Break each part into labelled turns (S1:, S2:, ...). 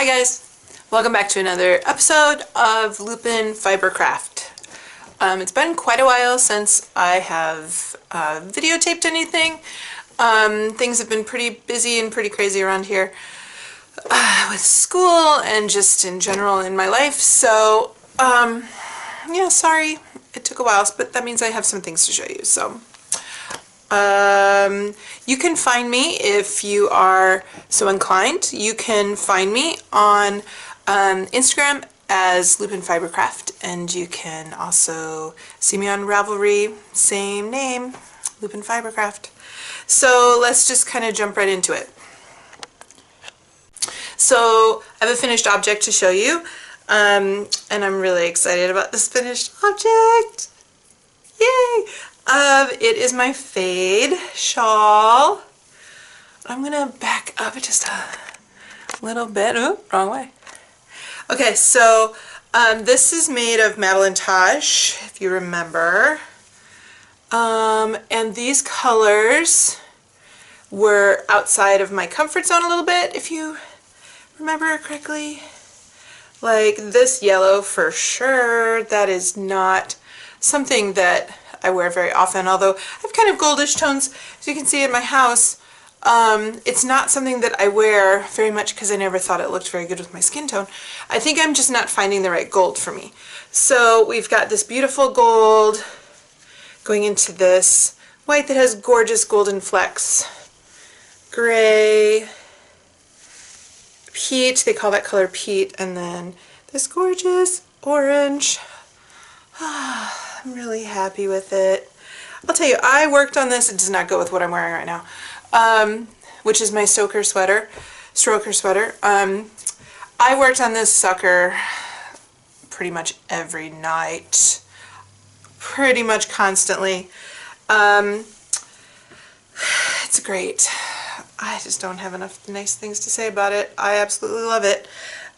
S1: Hi guys, welcome back to another episode of Lupin Fibercraft. It's been quite a while since I have videotaped anything. Things have been pretty busy and pretty crazy around here with school and just in general in my life. So yeah, sorry it took a while, but that means I have some things to show you. So you can find me if you are so inclined. You can find me on Instagram as Lupin Fibercraft, and you can also see me on Ravelry, same name, Lupin Fibercraft. So let's just kind of jump right into it. So I have a finished object to show you, and I'm really excited about this finished object. Yay! It is my fade shawl. I'm gonna back up just a little bit. Oh, wrong way. Okay, so this is made of Madeline Tosh, if you remember. And these colors were outside of my comfort zone a little bit, if you remember correctly. Like this yellow for sure, that is not something that I wear very often, although I have kind of goldish tones, as you can see in my house. It's not something that I wear very much because I never thought it looked very good with my skin tone. I think I'm just not finding the right gold for me. So we've got this beautiful gold going into this white that has gorgeous golden flecks. Gray, peach, they call that color peat, and then this gorgeous orange. I'm really happy with it. I'll tell you, I worked on this. It does not go with what I'm wearing right now, which is my stroker sweater. I worked on this sucker pretty much every night, pretty much constantly. It's great. I just don't have enough nice things to say about it. I absolutely love it.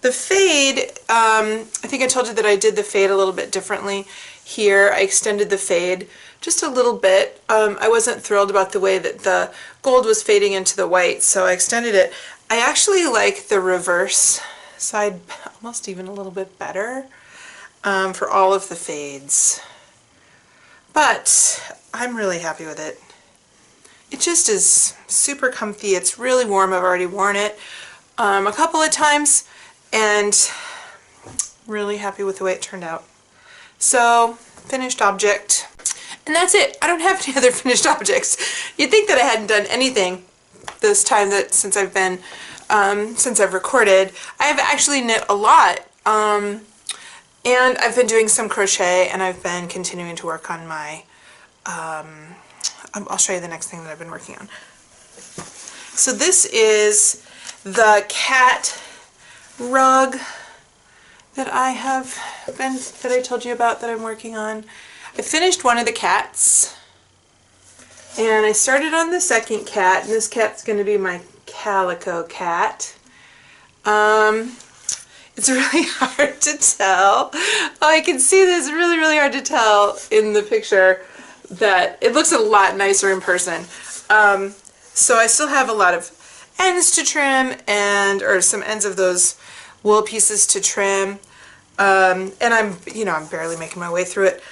S1: The fade, I think I told you that I did the fade a little bit differently here. I extended the fade just a little bit. I wasn't thrilled about the way that the gold was fading into the white, so I extended it. I actually like the reverse side almost even a little bit better for all of the fades. But I'm really happy with it. It just is super comfy. It's really warm. I've already worn it a couple of times, and really happy with the way it turned out. So, finished object. And that's it. I don't have any other finished objects. You'd think that I hadn't done anything this time since I've recorded. I've actually knit a lot. And I've been doing some crochet, and I've been continuing to work on my, I'll show you the next thing that I've been working on. So this is the cat rug that I told you about that I'm working on. I finished one of the cats, and I started on the second cat, and this cat's going to be my calico cat. It's really hard to tell. Oh, I can see this. Really, really hard to tell in the picture that it looks a lot nicer in person. So I still have a lot of ends to trim, or some ends of those wool pieces to trim. And I'm barely making my way through it.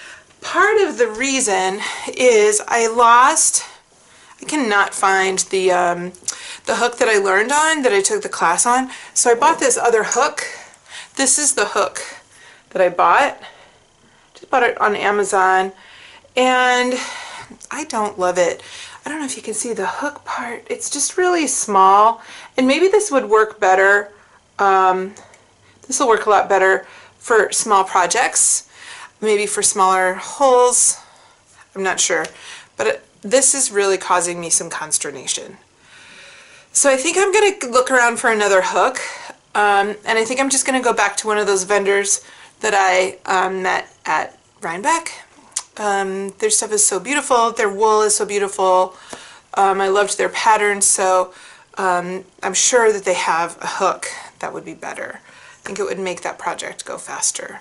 S1: Part of the reason is I cannot find the hook that I learned on, that I took the class on. So I bought this other hook. This is the hook that I bought. Just bought it on Amazon, and I don't love it. I don't know if you can see the hook part. It's just really small, and maybe this would work better. This will work a lot better for small projects, maybe for smaller holes. I'm not sure, but this is really causing me some consternation. So I think I'm going to look around for another hook, and I think I'm just going to go back to one of those vendors that I met at Rhinebeck. Their stuff is so beautiful. Their wool is so beautiful. I loved their patterns, so I'm sure that they have a hook that would be better. I think it would make that project go faster.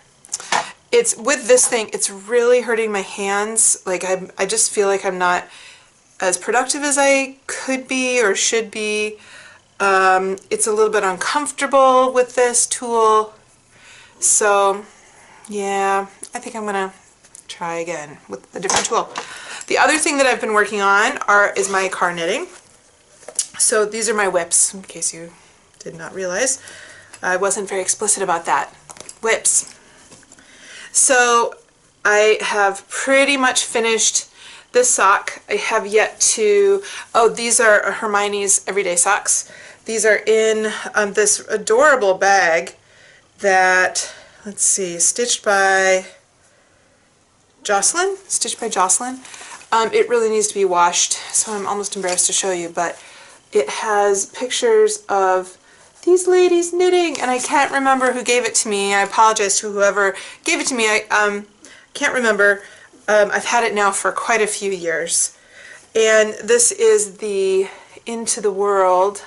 S1: It's with this thing, it's really hurting my hands. Like I just feel like I'm not as productive as I could be or should be. It's a little bit uncomfortable with this tool. So yeah, I think I'm gonna try again with a different tool. The other thing that I've been working on is my car knitting. So these are my whips, in case you did not realize. I wasn't very explicit about that. Whips. So I have pretty much finished this sock. I have yet to, oh, these are Hermione's Everyday Socks. These are in this adorable bag that, let's see, stitched by Jocelyn. It really needs to be washed, so I'm almost embarrassed to show you, but it has pictures of these ladies knitting, and I can't remember who gave it to me. I apologize to whoever gave it to me. I can't remember. I've had it now for quite a few years. And this is the Into the World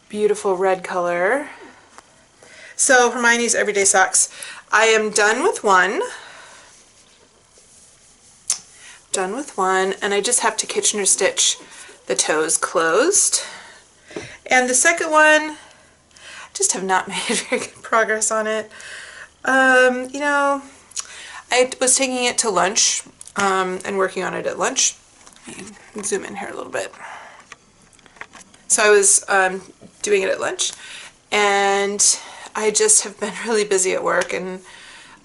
S1: beautiful red color. So Hermione's Everyday Socks. I am done with one. And I just have to Kitchener stitch the toes closed. And the second one, just have not made very good progress on it. You know, I was taking it to lunch and working on it at lunch. Let me zoom in here a little bit. So I was doing it at lunch, and I just have been really busy at work and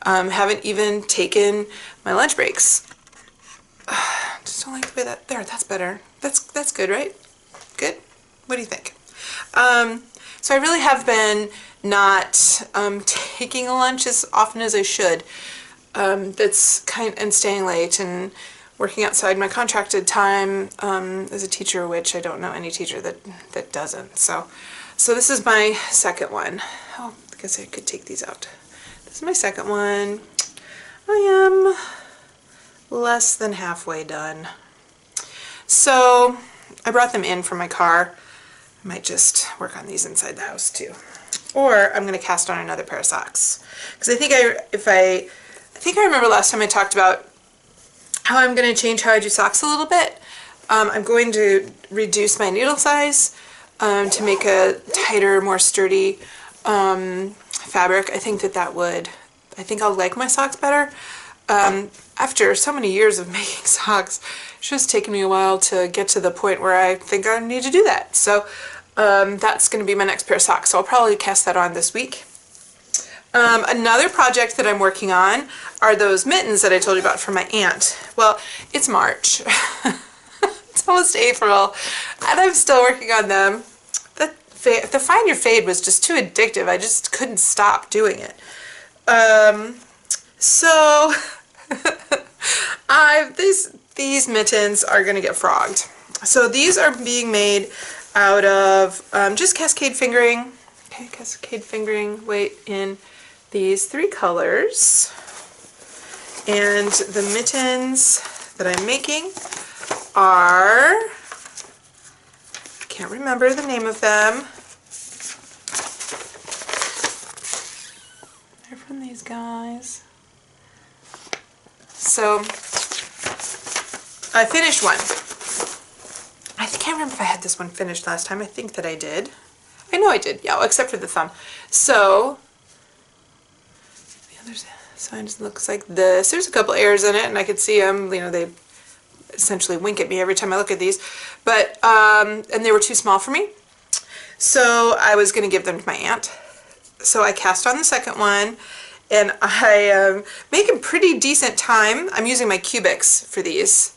S1: haven't even taken my lunch breaks. Just don't like the way that, there, that's better. That's good, right? Good? What do you think? So I really have been not taking a lunch as often as I should. And staying late and working outside my contracted time as a teacher, which I don't know any teacher that doesn't. So this is my second one. Oh, I guess I could take these out. This is my second one. I am less than halfway done. So I brought them in from my car. I might just work on these inside the house too. Or I'm going to cast on another pair of socks. Because I think I remember last time I talked about how I'm going to change how I do socks a little bit. I'm going to reduce my needle size to make a tighter, more sturdy fabric. I think I think I'll like my socks better. After so many years of making socks, it's just taken me a while to get to the point where I think I need to do that. So that's going to be my next pair of socks. So I'll probably cast that on this week. Another project that I'm working on are those mittens that I told you about for my aunt. Well, it's March. It's almost April, and I'm still working on them. The Find Your Fade was just too addictive. I just couldn't stop doing it. So these mittens are going to get frogged. So these are being made out of just cascade fingering. Okay, cascade fingering weight in these 3 colors. And the mittens that I'm making are, I can't remember the name of them. They're from these guys. So I finished one. I can't remember if I had this one finished last time. I think that I did. I know I did, yeah, except for the thumb. So the other side just looks like this. There's a couple errors in it, and I could see them. You know, they essentially wink at me every time I look at these. But and they were too small for me, so I was going to give them to my aunt. So I cast on the second one, and I am making pretty decent time. I'm using my cubics for these.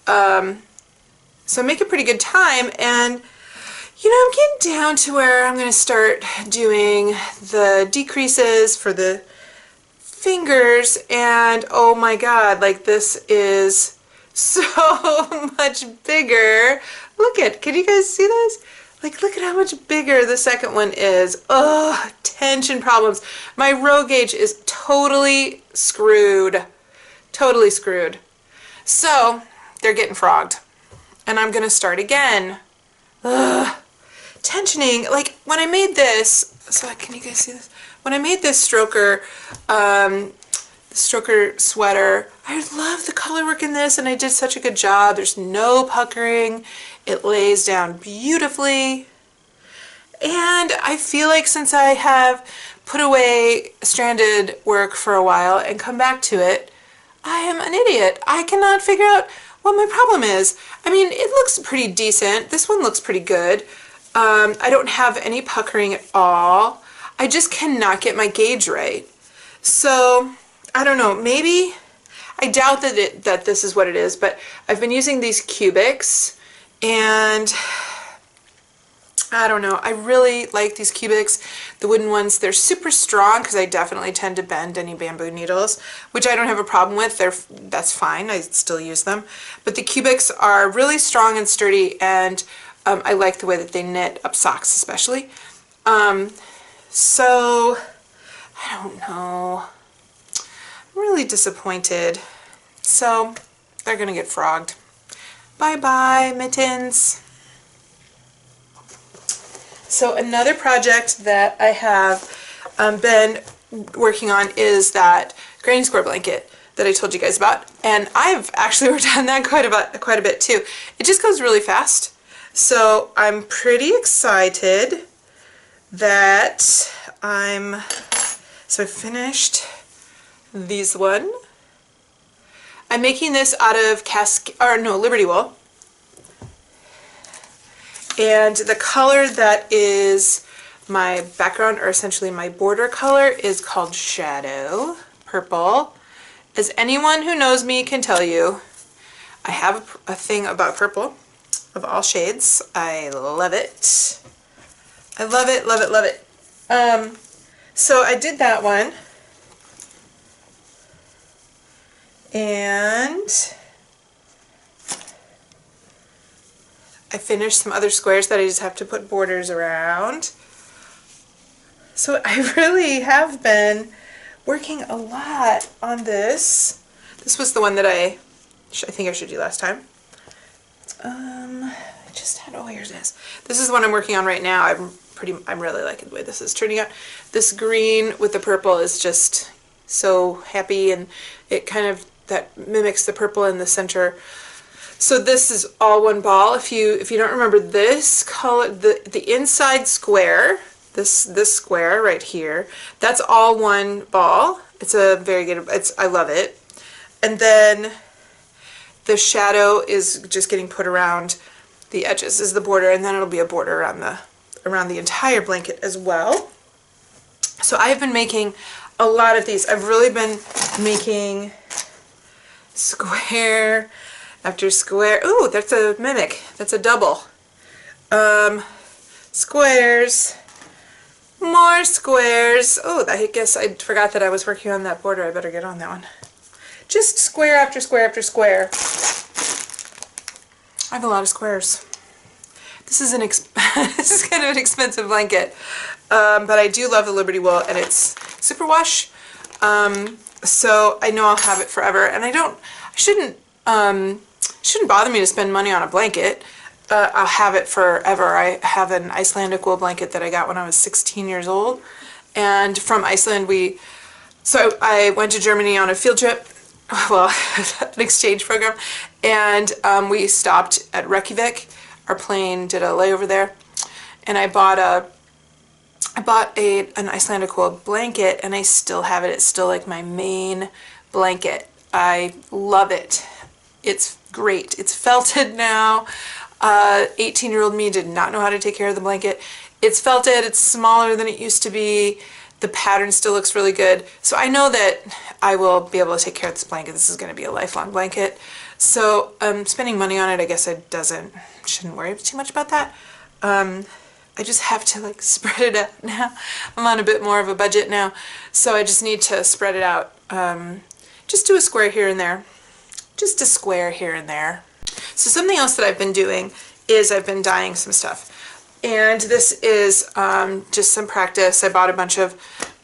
S1: So I'm making pretty good time, and you know, I'm getting down to where I'm going to start doing the decreases for the fingers, and oh my god, like this is so much bigger. Can you guys see this? Like, look at how much bigger the second one is. Oh, tension problems. My row gauge is totally screwed. Totally screwed. So, they're getting frogged. And I'm going to start again. Ugh. Tensioning. Like, when I made this, so can you guys see this? When I made this stroker, the stroker sweater. I love the color work in this, and I did such a good job. There's no puckering. It lays down beautifully. And I feel like since I have put away stranded work for a while and come back to it, I am an idiot. I cannot figure out what my problem is. I mean, it looks pretty decent. This one looks pretty good. I don't have any puckering at all. I just cannot get my gauge right. So, I don't know, maybe, I doubt that this is what it is, but I've been using these cubics, and I don't know, I really like these cubics, the wooden ones. They're super strong because I definitely tend to bend any bamboo needles, which I don't have a problem with. That's fine, I still use them. But the cubics are really strong and sturdy, and I like the way that they knit up socks especially. So, I don't know. I'm really disappointed. So, they're gonna get frogged. Bye-bye, mittens. So another project that I have been working on is that granny square blanket that I told you guys about, and I've actually worked on that quite a bit too. It just goes really fast, so I'm pretty excited that so I finished these one. I'm making this out of Liberty wool. And the color that is my background, or essentially my border color, is called Shadow Purple. As anyone who knows me can tell you, I have a thing about purple of all shades. I love it. I love it, love it, love it. So I did that one. And I finished some other squares that I just have to put borders around. So I really have been working a lot on this. This was the one that I think I showed you last time. I just had, oh, here it is. This is the one I'm working on right now. I'm really liking the way this is turning out. This green with the purple is just so happy, and it kind of, that mimics the purple in the center. So this is all one ball. If you don't remember this color, the inside square, this square right here, that's all one ball. It's a very good, I love it. And then the shadow is just getting put around the edges is the border, and then it'll be a border around the entire blanket as well. So I've been making a lot of these. I've really been making square after square. Ooh, that's a mimic. That's a double. Squares. More squares. Oh, I guess I forgot that I was working on that border. I better get on that one. Just square after square after square. I have a lot of squares. This is this is kind of an expensive blanket, but I do love the Liberty wool, and it's superwash. So I know I'll have it forever, and shouldn't bother me to spend money on a blanket. I'll have it forever. I have an Icelandic wool blanket that I got when I was 16 years old, and from Iceland so I went to Germany on a field trip, well, an exchange program, and we stopped at Reykjavik. Our plane did a layover there, and I bought an Icelandic wool blanket, and I still have it. It's still like my main blanket. I love it. It's great. It's felted now. 18-year-old me did not know how to take care of the blanket. It's felted. It's smaller than it used to be. The pattern still looks really good. So I know that I will be able to take care of this blanket. This is going to be a lifelong blanket. So spending money on it, I guess shouldn't worry too much about that. I just have to like spread it out now. I'm on a bit more of a budget now, so I just need to spread it out. Just do a square here and there. Just a square here and there. So something else that I've been doing is I've been dyeing some stuff. And this is just some practice. I bought a bunch of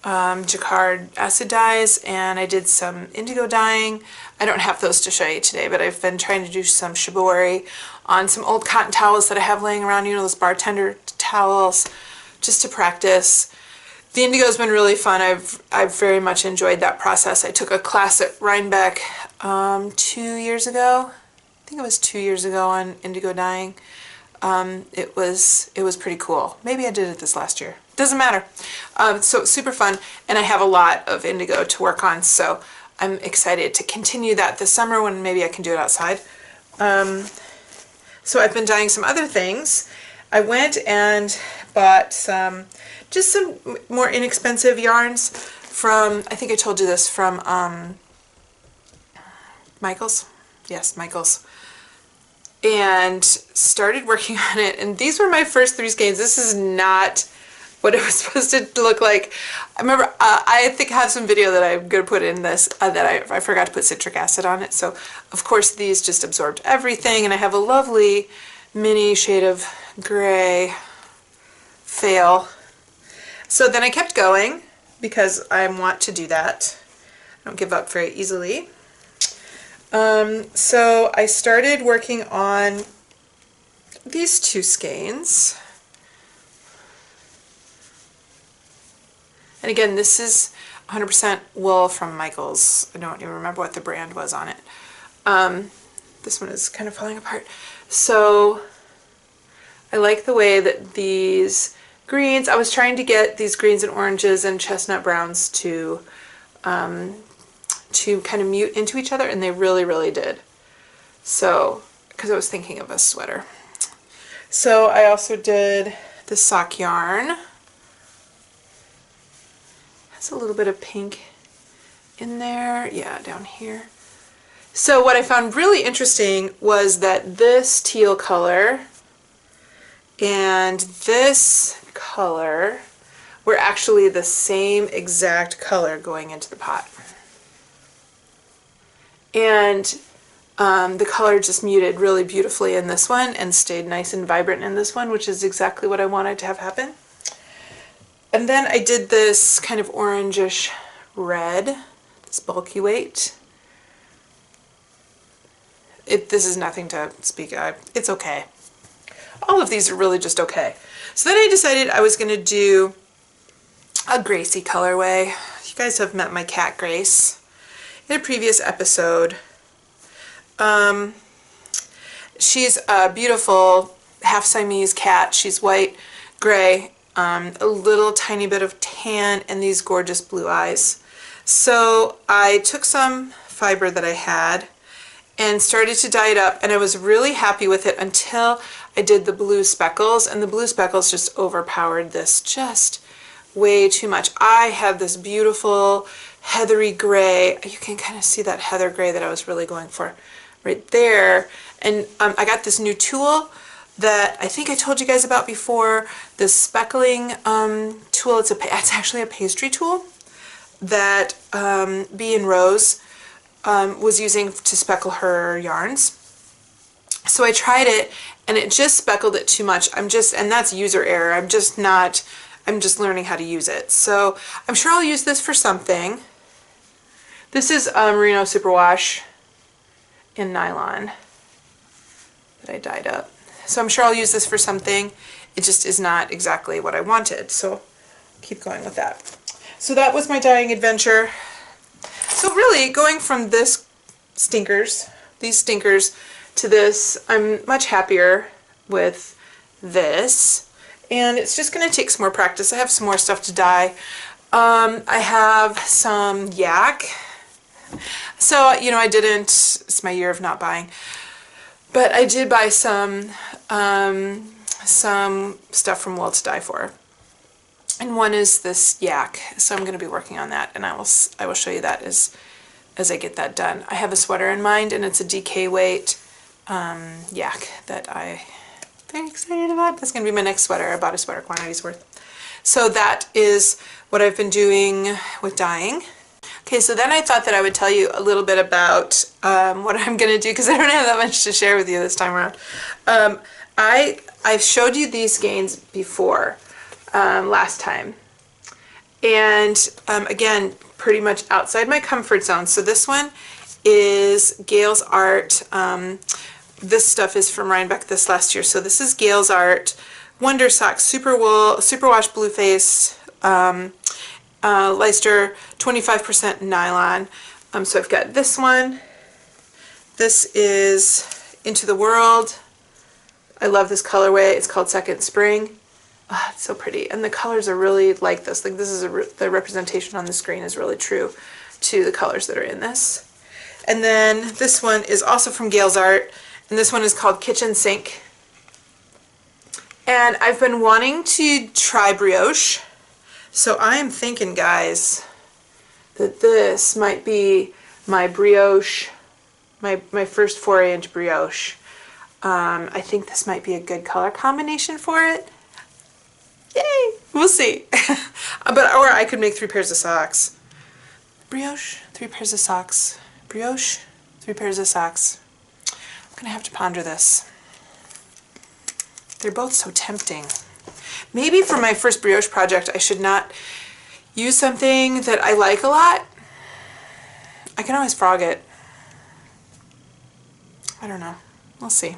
S1: jacquard acid dyes, and I did some indigo dyeing. I don't have those to show you today, but I've been trying to do some shibori on some old cotton towels that I have laying around, you know, those bartender towels, just to practice. The indigo's been really fun. I've very much enjoyed that process. I took a class at Rhinebeck 2 years ago. I think it was 2 years ago on indigo dyeing. It was pretty cool. Maybe I did it this last year. Doesn't matter. So it's super fun, and I have a lot of indigo to work on, so I'm excited to continue that this summer when maybe I can do it outside. So I've been dyeing some other things. I went and bought just some more inexpensive yarns from, I think I told you this, from Michael's. Yes, Michael's. And started working on it. And these were my first 3 skeins. This is not what it was supposed to look like. I remember, I think I have some video that I'm going to put in this, that I forgot to put citric acid on it. So, of course, these just absorbed everything. And I have a lovely mini shade of gray fail. So then I kept going because I want to do that. I don't give up very easily. So I started working on these 2 skeins. And again, this is 100% wool from Michael's. I don't even remember what the brand was on it. This one is kind of falling apart. So I like the way that these greens, I was trying to get these greens and oranges and chestnut browns to kind of mute into each other, and they really, really did. So, because I was thinking of a sweater. So I also did the sock yarn. Has a little bit of pink in there. Yeah, down here. So what I found really interesting was that this teal color and this color were actually the same exact color going into the pot. And the color just muted really beautifully in this one and stayed nice and vibrant in this one, which is exactly what I wanted to have happen. And then I did this kind of orangish red, this bulky weight. This is nothing to speak of. It's okay. All of these are really just okay. So then I decided I was going to do a Gracie colorway. You guys have met my cat Grace in a previous episode. She's a beautiful half Siamese cat. She's white, gray, a little tiny bit of tan, and these gorgeous blue eyes. So I took some fiber that I had and started to dye it up, and I was really happy with it until I did the blue speckles, and the blue speckles just overpowered this just way too much. I have this beautiful heathery gray. You can kind of see that heather gray that I was really going for right there. And I got this new tool that I think I told you guys about before, this speckling tool. It's actually a pastry tool that Bea and Rose was using to speckle her yarns. So I tried it, and it just speckled it too much. And that's user error. I'm just learning how to use it. So I'm sure I'll use this for something. This is Merino Superwash in nylon that I dyed up. So I'm sure I'll use this for something. It just is not exactly what I wanted. So I'll keep going with that. So that was my dyeing adventure. So really, going from these stinkers, to this, I'm much happier with this. And it's just going to take some more practice. I have some more stuff to dye. I have some yak. So, you know, it's my year of not buying. But I did buy some stuff from Wool to Dye For. And one is this yak. So I'm going to be working on that, and I will show you that as I get that done. I have a sweater in mind, and it's a DK weight yak that I'm very excited about. That's going to be my next sweater. I bought a sweater quantity's worth. So that is what I've been doing with dyeing. Okay, so then I thought that I would tell you a little bit about what I'm going to do, because I don't have that much to share with you this time around. I've showed you these skeins before last time. And again, pretty much outside my comfort zone. So this one is Gail's Art. This stuff is from Rhinebeck this last year. So this is Gail's Art Wonder Sock Super Wool, Superwash Blue Face Leicester 25% nylon. So I've got this one. This is Into the World. I love this colorway. It's called Second Spring. Oh, it's so pretty. And the colors are really like this. Like this is the representation on the screen is really true to the colors that are in this. And then this one is also from Gale's Art. And this one is called Kitchen Sink. And I've been wanting to try brioche. So I am thinking, guys, that this might be my brioche, my first foray into brioche. I think this might be a good color combination for it. Yay! We'll see. Or I could make 3 pairs of socks. Brioche, 3 pairs of socks. Brioche, 3 pairs of socks. I'm gonna have to ponder this. They're both so tempting. Maybe for my first brioche project, I should not use something that I like a lot. I can always frog it. I don't know. We'll see.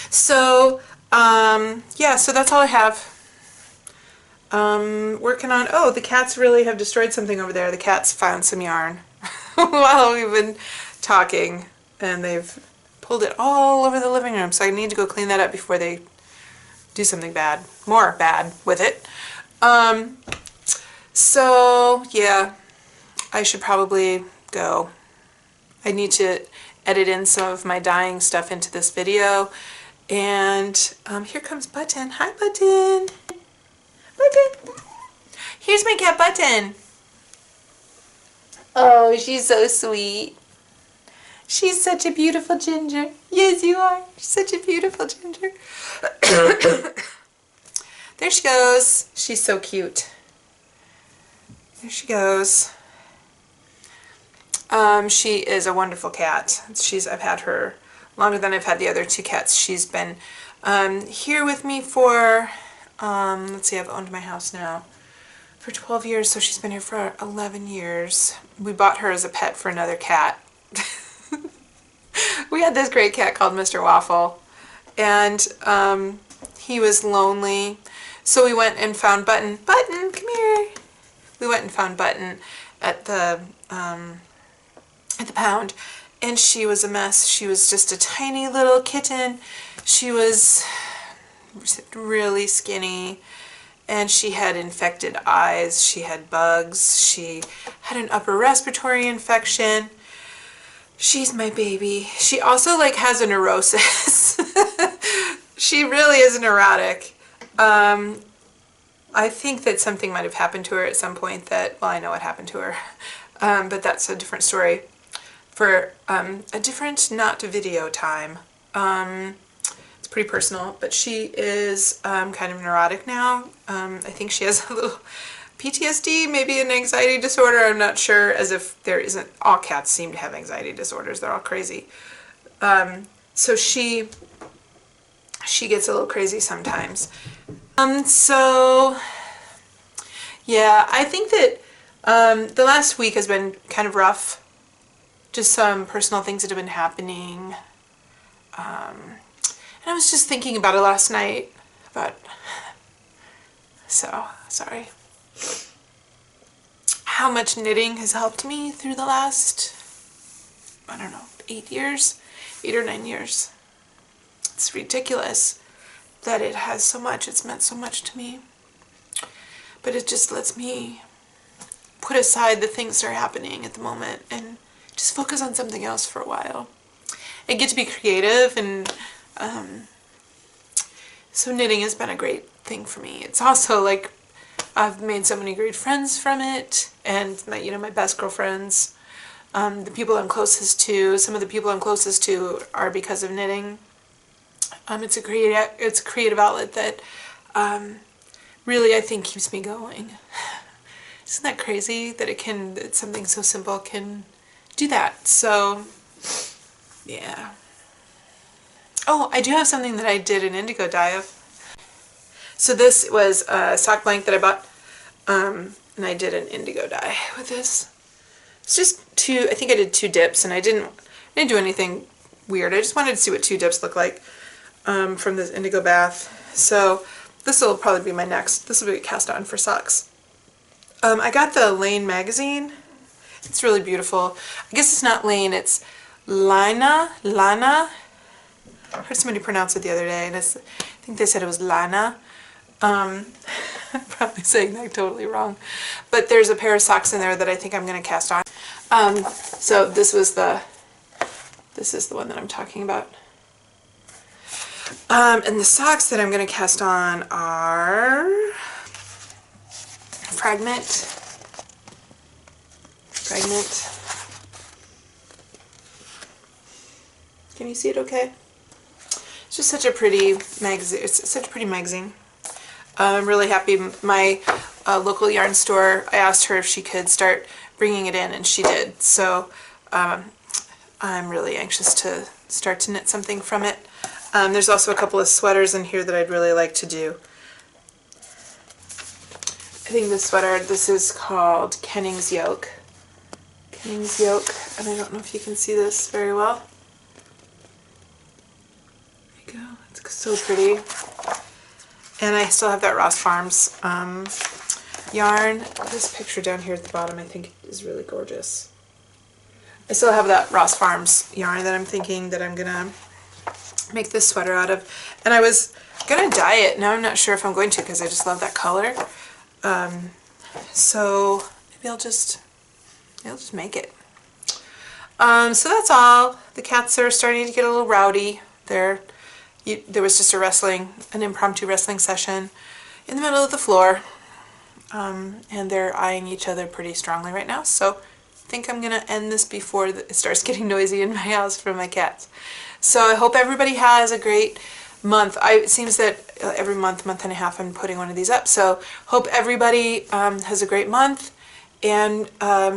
S1: So, yeah, so that's all I have. Working on, oh, the cats really have destroyed something over there. The cats found some yarn while we've been talking, and they've pulled it all over the living room, so I need to go clean that up before they do something bad, more bad with it. So yeah, I should probably go. I need to edit in some of my dyeing stuff into this video. And here comes Button. Hi, Button. Button. Here's my cat, Button. Oh, she's so sweet. She's such a beautiful ginger. Yes, you are. She's such a beautiful ginger. There she goes. She's so cute. There she goes. She is a wonderful cat. I've had her longer than I've had the other 2 cats. She's been here with me for, let's see, I've owned my house now for 12 years, so she's been here for 11 years. We bought her as a pet for another cat. We had this great cat called Mr. Waffle, and he was lonely, so we went and found Button. Button, come here. We went and found Button at the pound, and she was a mess. She was just a tiny little kitten. She was really skinny, and she had infected eyes. She had bugs. She had an upper respiratory infection. She's my baby. She also like has a neurosis. She really is neurotic. I think that something might have happened to her at some point that, well, I know what happened to her, but that's a different story for a different not video time. It's pretty personal, but she is kind of neurotic now. I think she has a little PTSD, maybe an anxiety disorder, I'm not sure, as if there isn't, all cats seem to have anxiety disorders, they're all crazy. So she gets a little crazy sometimes. So yeah, I think that the last week has been kind of rough. Just some personal things that have been happening. And I was just thinking about it last night, so sorry. How much knitting has helped me through the last, I don't know, 8 or 9 years. It's ridiculous that it has so much, it's meant so much to me. But it just lets me put aside the things that are happening at the moment and just focus on something else for a while. I get to be creative, and so knitting has been a great thing for me. It's also like I've made so many great friends from it, and my best girlfriends, the people I'm closest to, some of the people I'm closest to are because of knitting. It's a creative outlet that really I think keeps me going. Isn't that crazy that something so simple can do that? So yeah. Oh, I do have something that I did an indigo dye of. So this was a sock blank that I bought, and I did an indigo dye with this. It's just I think I did 2 dips, and I didn't do anything weird. I just wanted to see what 2 dips look like from this indigo bath. So this will probably be my next. This will be cast on for socks. I got the Lane magazine. It's really beautiful. I guess it's not Lane, it's Lana. I heard somebody pronounce it the other day, and I think they said it was Lana. I'm probably saying that totally wrong. But there's a pair of socks in there that I think I'm going to cast on. So this is the one that I'm talking about. And the socks that I'm going to cast on are Fragment. Can you see it okay? It's just such a pretty magazine. It's such a pretty magazine. I'm really happy. My local yarn store, I asked her if she could start bringing it in, and she did. So I'm really anxious to start to knit something from it. There's also a couple of sweaters in here that I'd really like to do. I think this sweater, this is called Kenning's Yoke. Kenning's Yoke, and I don't know if you can see this very well. There you go. It's so pretty. And I still have that Ross Farms yarn. This picture down here at the bottom I think is really gorgeous. I still have that Ross Farms yarn that I'm thinking that I'm gonna make this sweater out of. And I was gonna dye it. Now I'm not sure if I'm going to because I just love that color. So maybe I'll just make it. So that's all. The cats are starting to get a little rowdy. There was just an impromptu wrestling session in the middle of the floor. And they're eyeing each other pretty strongly right now. So I think I'm going to end this before it starts getting noisy in my house from my cats. So I hope everybody has a great month. It seems that every month and a half I'm putting one of these up. So hope everybody has a great month. And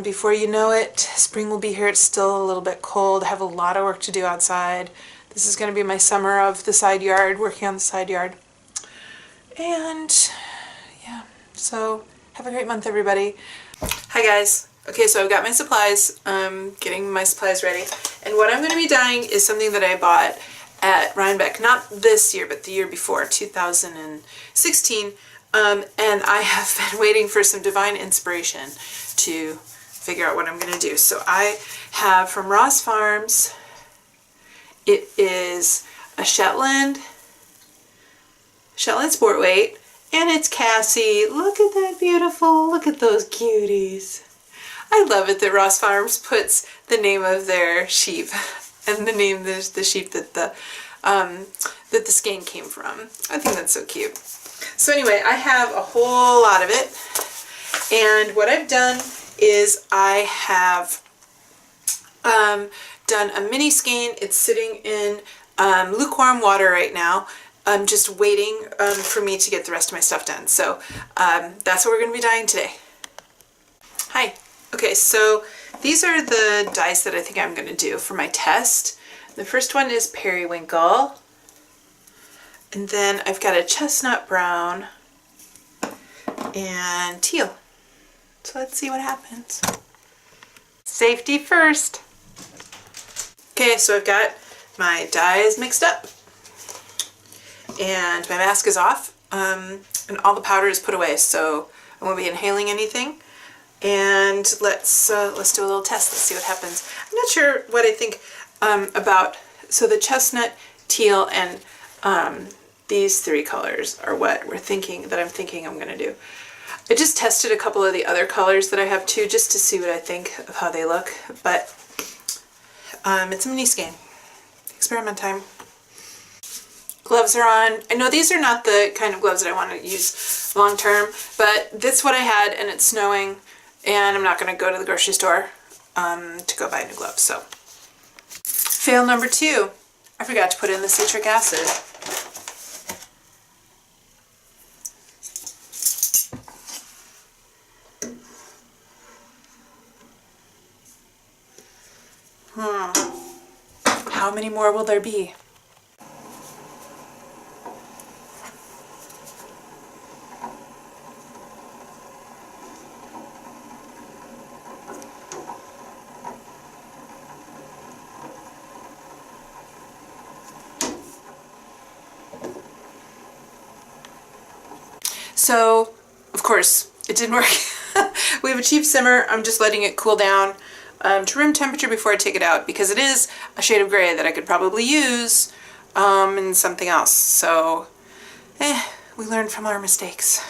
S1: before you know it, spring will be here. It's still a little bit cold. I have a lot of work to do outside. This is going to be my summer of the side yard, working on the side yard. And yeah, so have a great month, everybody. Hi guys. Okay, so I've got my supplies, getting my supplies ready. And what I'm going to be dyeing is something that I bought at Rhinebeck, not this year, but the year before, 2016. And I have been waiting for some divine inspiration to figure out what I'm going to do. So I have from Ross Farms, it is a Shetland sport weight, and it's Cassie. Look at that beautiful, look at those cuties. I love it that Ross Farms puts the name of their sheep and the name of the sheep that the skein came from. I think that's so cute. So anyway, I have a whole lot of it, and what I've done is I have done a mini skein. It's sitting in lukewarm water right now. I'm just waiting for me to get the rest of my stuff done. So that's what we're going to be dyeing today. Hi. Okay, so these are the dyes that I think I'm going to do for my test. The first one is Periwinkle. And then I've got a chestnut brown and teal. So let's see what happens. Safety first. Okay, so I've got my dyes mixed up. And my mask is off. And all the powder is put away, so I won't be inhaling anything. And let's do a little test. Let's see what happens. I'm not sure what I think about, so the chestnut, teal, and these three colors are what I'm thinking I'm going to do. I just tested a couple of the other colors that I have too, just to see what I think of how they look. But it's a mini skein. Experiment time. Gloves are on. I know these are not the kind of gloves that I want to use long term, but that's what I had, and it's snowing, and I'm not going to go to the grocery store to go buy new gloves. So, fail number 2. I forgot to put in the citric acid. How many more will there be? So, of course, it didn't work. We have achieved simmer. I'm just letting it cool down to room temperature before I take it out, because it is a shade of gray that I could probably use in something else. So, we learn from our mistakes.